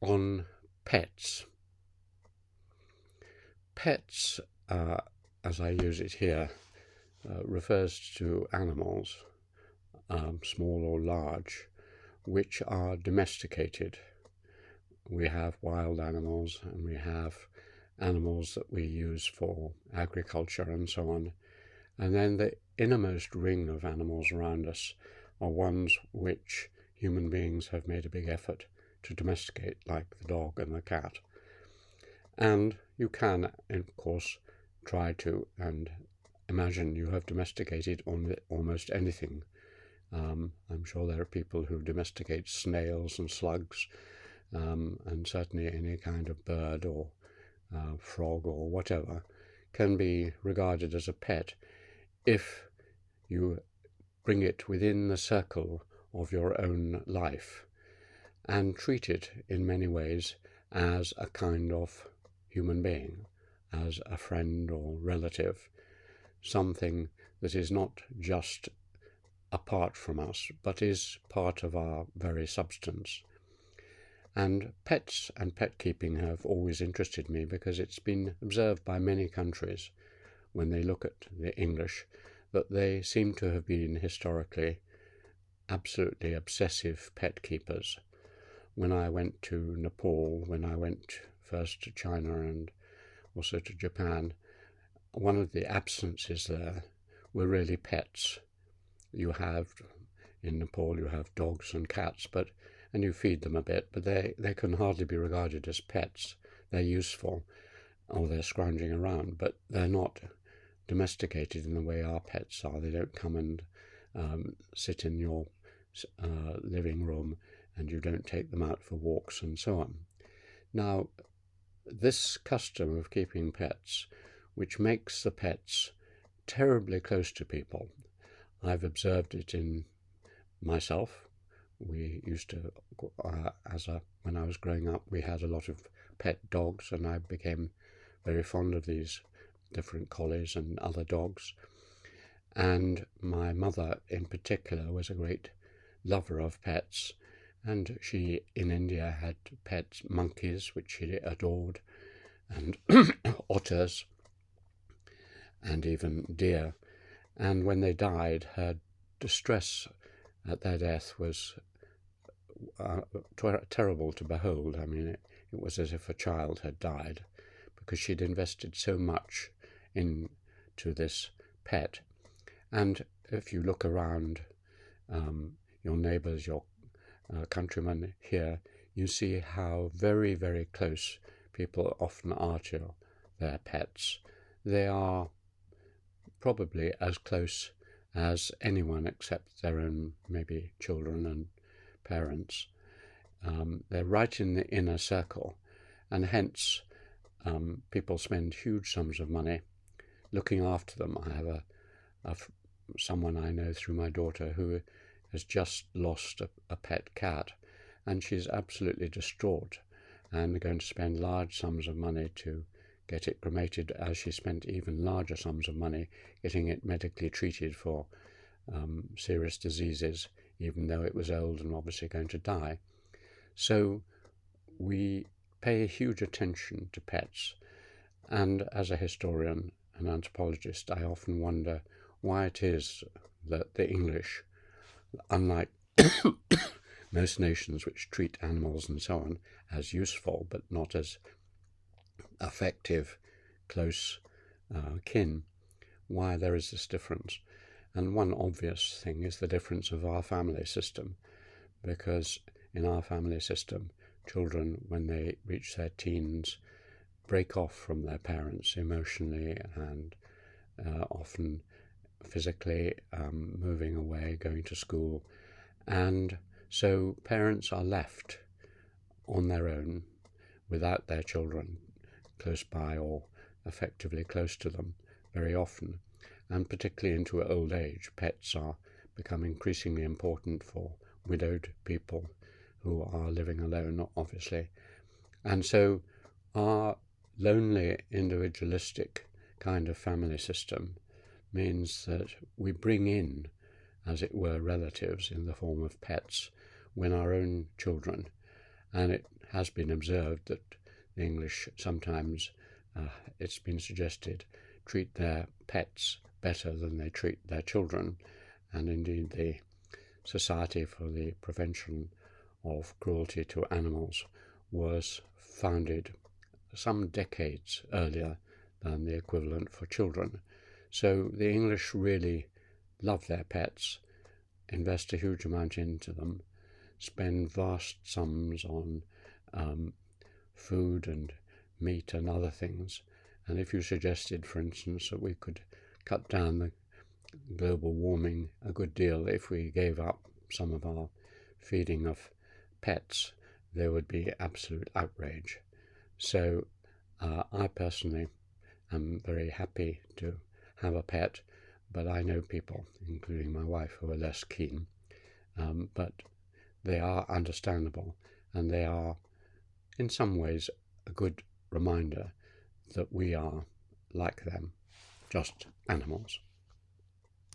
on pets. Pets, as I use it here, refers to animals, small or large, which are domesticated. We have wild animals and we have animals that we use for agriculture and so on. And then the innermost ring of animals around us are ones which human beings have made a big effort to domesticate, like the dog and the cat. And you can, of course, try to and imagine you have domesticated almost anything. I'm sure there are people who domesticate snails and slugs, and certainly any kind of bird or frog or whatever can be regarded as a pet if you bring it within the circle of your own life and treat it in many ways as a kind of human being, as a friend or relative, something that is not just apart from us, but is part of our very substance. And pets and pet keeping have always interested me because it's been observed by many countries when they look at the English that they seem to have been historically absolutely obsessive pet keepers. When I went to Nepal, when I went first to China and also to Japan, one of the absences there were really pets. You have, in Nepal, you have dogs and cats, and you feed them a bit, but they can hardly be regarded as pets. They're useful, or they're scrounging around, but they're not domesticated in the way our pets are. They don't come and sit in your living room, and you don't take them out for walks and so on. Now, this custom of keeping pets, which makes the pets terribly close to people, I've observed it in myself. We used to, when I was growing up, we had a lot of pet dogs, and I became very fond of these different collies and other dogs. And my mother in particular was a great lover of pets, and she in India had pets, monkeys, which she adored, and otters, and even deer. And when they died, her distress at their death was terrible to behold. I mean, it was as if a child had died, because she'd invested so much into this pet. And if you look around your neighbours, your countrymen here, you see how very, very close people often are to their pets. They are probably as close as anyone except their own maybe children and parents. They're right in the inner circle, and hence people spend huge sums of money looking after them. I have someone I know through my daughter who has just lost a pet cat, and she's absolutely distraught and going to spend large sums of money to get it cremated, as she spent even larger sums of money getting it medically treated for serious diseases, even though it was old and obviously going to die. So we pay huge attention to pets, and as a historian and anthropologist, I often wonder why it is that the English, unlike most nations which treat animals and so on as useful but not as effective, close kin, why there is this difference. And one obvious thing is the difference of our family system, because in our family system, children, when they reach their teens, break off from their parents emotionally and often physically, moving away, going to school. And so parents are left on their own without their children close by or effectively close to them very often. And particularly into old age, pets are become increasingly important for widowed people who are living alone, obviously. And so our lonely, individualistic kind of family system means that we bring in, as it were, relatives in the form of pets when our own children, and it has been observed that the English sometimes, it's been suggested, treat their pets better than they treat their children, and indeed the Society for the Prevention of Cruelty to Animals was founded some decades earlier than the equivalent for children. So the English really love their pets, invest a huge amount into them, spend vast sums on food and meat and other things. And if you suggested, for instance, that we could cut down the global warming a good deal if we gave up some of our feeding of pets, there would be absolute outrage. So I personally am very happy to have a pet, but I know people, including my wife, who are less keen. But they are understandable, and they are in some ways a good reminder that we are like them, just animals.